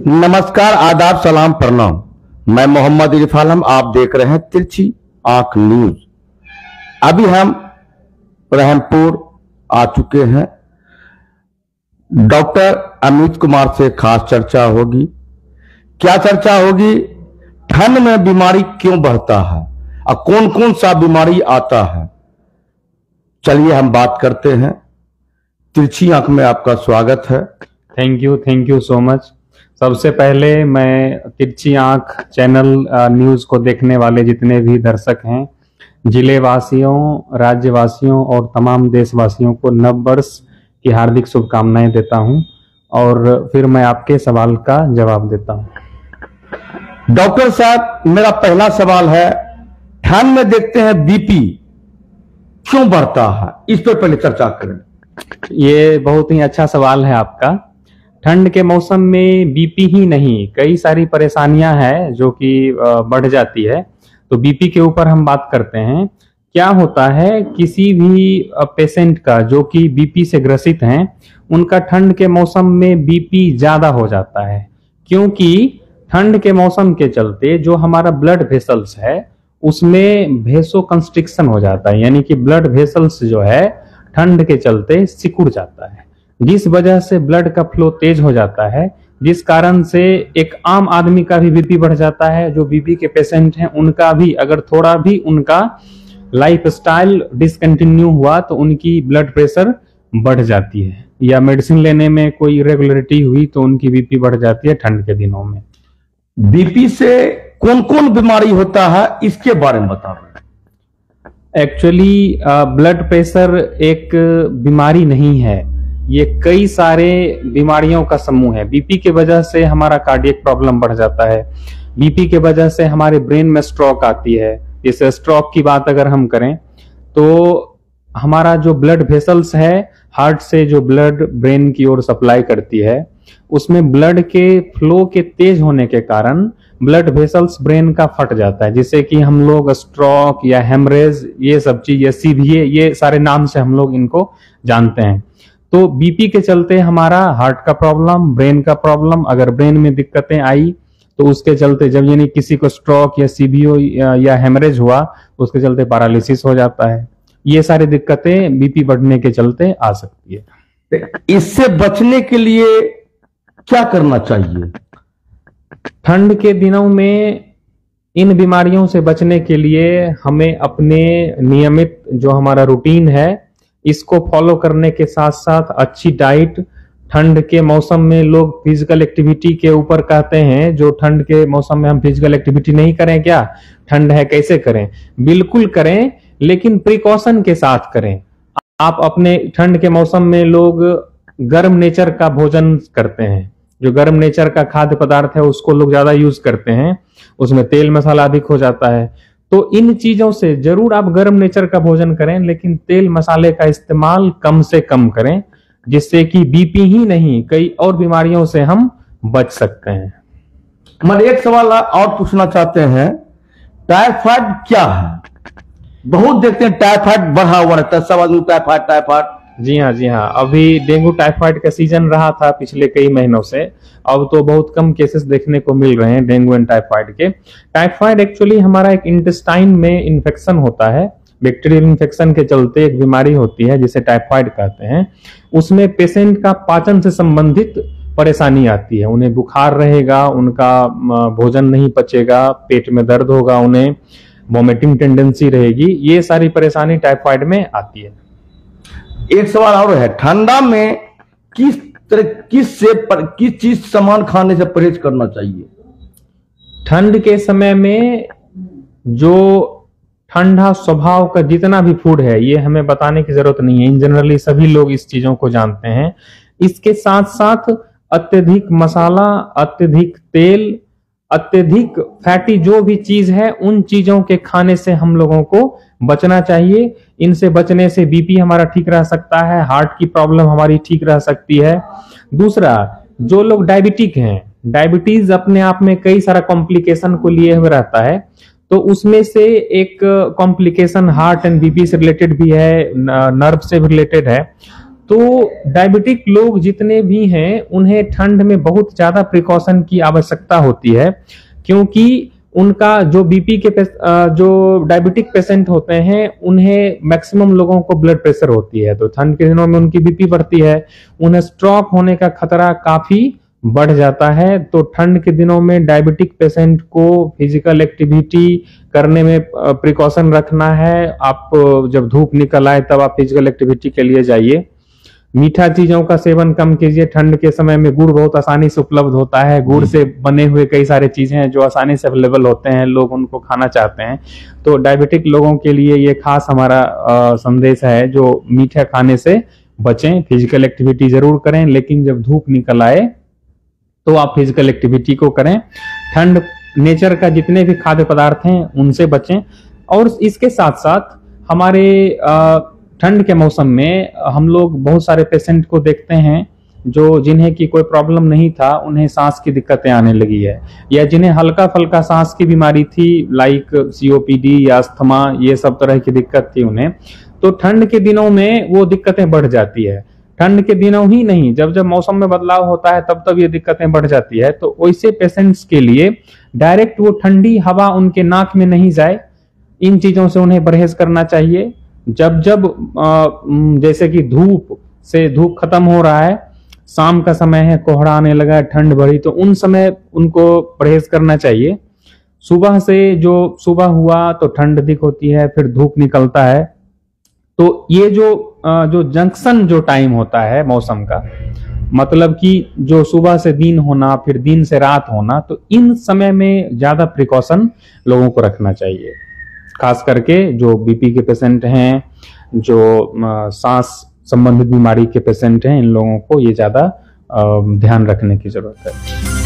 नमस्कार, आदाब, सलाम, प्रणाम। मैं मोहम्मद इरफ आलम, आप देख रहे हैं तिरछी आंख न्यूज। अभी हम रहमपुर आ चुके हैं। डॉक्टर अमित कुमार से खास चर्चा होगी। क्या चर्चा होगी? ठंड में बीमारी क्यों बढ़ता है और कौन कौन सा बीमारी आता है। चलिए हम बात करते हैं। तिरछी आंख में आपका स्वागत है। Thank you so much. सबसे पहले मैं तिरछी आंख चैनल न्यूज को देखने वाले जितने भी दर्शक हैं, जिले वासियों, राज्यवासियों और तमाम देशवासियों को नव वर्ष की हार्दिक शुभकामनाएं देता हूं और फिर मैं आपके सवाल का जवाब देता हूं। डॉक्टर साहब, मेरा पहला सवाल है, ठंड में देखते हैं बीपी क्यों बढ़ता है, इस पर पहले चर्चा करें। ये बहुत ही अच्छा सवाल है आपका। ठंड के मौसम में बीपी ही नहीं, कई सारी परेशानियां हैं जो कि बढ़ जाती है। तो बीपी के ऊपर हम बात करते हैं। क्या होता है, किसी भी पेशेंट का जो कि बीपी से ग्रसित हैं, उनका ठंड के मौसम में बीपी ज्यादा हो जाता है, क्योंकि ठंड के मौसम के चलते जो हमारा ब्लड वेसल्स है उसमें वेसो कंस्ट्रिक्शन हो जाता है, यानी कि ब्लड वेसल्स जो है ठंड के चलते सिकुड़ जाता है, जिस वजह से ब्लड का फ्लो तेज हो जाता है, जिस कारण से एक आम आदमी का भी बीपी बढ़ जाता है। जो बीपी के पेशेंट हैं उनका भी अगर थोड़ा भी उनका लाइफस्टाइल डिसकंटिन्यू हुआ तो उनकी ब्लड प्रेशर बढ़ जाती है, या मेडिसिन लेने में कोई इरेगुलरिटी हुई तो उनकी बीपी बढ़ जाती है ठंड के दिनों में। बीपी से कौन कौन बीमारी होता है, इसके बारे में बता रहे। एक्चुअली ब्लड प्रेशर एक बीमारी नहीं है, ये कई सारे बीमारियों का समूह है। बीपी के वजह से हमारा कार्डियक प्रॉब्लम बढ़ जाता है, बीपी के वजह से हमारे ब्रेन में स्ट्रोक आती है। इस स्ट्रोक की बात अगर हम करें तो हमारा जो ब्लड वेसल्स है, हार्ट से जो ब्लड ब्रेन की ओर सप्लाई करती है, उसमें ब्लड के फ्लो के तेज होने के कारण ब्लड वेसल्स ब्रेन का फट जाता है, जिससे कि हम लोग स्ट्रोक या हेमरेज, ये सब चीज, या सीवीए, ये सारे नाम से हम लोग इनको जानते हैं। तो बीपी के चलते हमारा हार्ट का प्रॉब्लम, ब्रेन का प्रॉब्लम, अगर ब्रेन में दिक्कतें आई तो उसके चलते, जब यानी किसी को स्ट्रोक या सीबीओ या हेमरेज हुआ, उसके चलते पैरालिसिस हो जाता है। ये सारी दिक्कतें बीपी बढ़ने के चलते आ सकती है। इससे बचने के लिए क्या करना चाहिए? ठंड के दिनों में इन बीमारियों से बचने के लिए हमें अपने नियमित जो हमारा रूटीन है इसको फॉलो करने के साथ साथ अच्छी डाइट, ठंड के मौसम में लोग फिजिकल एक्टिविटी के ऊपर कहते हैं, जो ठंड के मौसम में हम फिजिकल एक्टिविटी नहीं करें क्या, ठंड है कैसे करें? बिल्कुल करें, लेकिन प्रिकॉशन के साथ करें। आप अपने ठंड के मौसम में लोग गर्म नेचर का भोजन करते हैं, जो गर्म नेचर का खाद्य पदार्थ है उसको लोग ज्यादा यूज करते हैं, उसमें तेल मसाला अधिक हो जाता है। तो इन चीजों से जरूर आप गर्म नेचर का भोजन करें, लेकिन तेल मसाले का इस्तेमाल कम से कम करें, जिससे कि बीपी ही नहीं कई और बीमारियों से हम बच सकते हैं। मैं एक सवाल और पूछना चाहते हैं, टाइफाइड क्या है? बहुत देखते हैं टाइफाइड बढ़ा हुआ रहता है, सब आदमी टाइफाइड टाइफाइड। जी हाँ, अभी डेंगू टाइफाइड का सीजन रहा था पिछले कई महीनों से। अब तो बहुत कम केसेस देखने को मिल रहे हैं डेंगू एंड टाइफाइड के। टाइफाइड एक्चुअली हमारा एक इंटेस्टाइन में इन्फेक्शन होता है, बैक्टीरियल इन्फेक्शन के चलते एक बीमारी होती है जिसे टाइफाइड कहते हैं। उसमें पेशेंट का पाचन से संबंधित परेशानी आती है, उन्हें बुखार रहेगा, उनका भोजन नहीं पचेगा, पेट में दर्द होगा, उन्हें वॉमिटिंग टेंडेंसी रहेगी। ये सारी परेशानी टाइफाइड में आती है। एक सवाल और है, ठंडा में किस चीज सामान खाने से परहेज करना चाहिए? ठंड के समय में जो ठंडा स्वभाव का जितना भी फूड है, ये हमें बताने की जरूरत नहीं है, इन जनरली सभी लोग इस चीजों को जानते हैं। इसके साथ साथ अत्यधिक मसाला, अत्यधिक तेल, अत्यधिक फैटी जो भी चीज है, उन चीजों के खाने से हम लोगों को बचना चाहिए। इनसे बचने से बीपी हमारा ठीक रह सकता है, हार्ट की प्रॉब्लम हमारी ठीक रह सकती है। दूसरा, जो लोग डायबिटिक हैं, डायबिटीज अपने आप में कई सारा कॉम्प्लिकेशन को लिए हुए रहता है, तो उसमें से एक कॉम्प्लिकेशन हार्ट एंड बीपी से रिलेटेड भी है, नर्व से भी रिलेटेड है। तो डायबिटिक लोग जितने भी हैं उन्हें ठंड में बहुत ज्यादा प्रिकॉशन की आवश्यकता होती है, क्योंकि उनका जो बीपी के जो डायबिटिक पेशेंट होते हैं उन्हें मैक्सिमम लोगों को ब्लड प्रेशर होती है, तो ठंड के दिनों में उनकी बीपी बढ़ती है, उन्हें स्ट्रोक होने का खतरा काफी बढ़ जाता है। तो ठंड के दिनों में डायबिटिक पेशेंट को फिजिकल एक्टिविटी करने में प्रिकॉशन रखना है। आप जब धूप निकल आए तब आप फिजिकल एक्टिविटी के लिए जाइए। मीठा चीजों का सेवन कम कीजिए। ठंड के समय में गुड़ बहुत आसानी से उपलब्ध होता है, गुड़ से बने हुए कई सारे चीजें हैं जो आसानी से अवेलेबल होते हैं, लोग उनको खाना चाहते हैं। तो डायबिटिक लोगों के लिए ये खास हमारा संदेश है, जो मीठा खाने से बचें। फिजिकल एक्टिविटी जरूर करें, लेकिन जब धूप निकल आए तो आप फिजिकल एक्टिविटी को करें। ठंड नेचर का जितने भी खाद्य पदार्थ हैं उनसे बचें। और इसके साथ साथ हमारे ठंड के मौसम में हम लोग बहुत सारे पेशेंट को देखते हैं जो जिन्हें की कोई प्रॉब्लम नहीं था, उन्हें सांस की दिक्कतें आने लगी है, या जिन्हें हल्का फल्का सांस की बीमारी थी लाइक सीओपीडी या अस्थमा, ये सब तरह की दिक्कत थी उन्हें। तो ठंड के दिनों में वो दिक्कतें बढ़ जाती है। ठंड के दिनों ही नहीं, जब जब मौसम में बदलाव होता है तब तब ये दिक्कतें बढ़ जाती है। तो वैसे पेशेंट्स के लिए डायरेक्ट वो ठंडी हवा उनके नाक में नहीं जाए, इन चीजों से उन्हें परहेज करना चाहिए। जब जब जैसे कि धूप खत्म हो रहा है, शाम का समय है, कोहरा आने लगा है, ठंड बढ़ी, तो उन समय उनको परहेज करना चाहिए। सुबह से जो सुबह हुआ तो ठंड अधिक होती है, फिर धूप निकलता है, तो ये जो जंक्शन जो टाइम होता है मौसम का, मतलब कि जो सुबह से दिन होना फिर दिन से रात होना, तो इन समय में ज्यादा प्रिकॉशन लोगों को रखना चाहिए। खास करके जो बीपी के पेशेंट हैं, जो सांस संबंधित बीमारी के पेशेंट हैं, इन लोगों को ये ज्यादा ध्यान रखने की जरूरत है।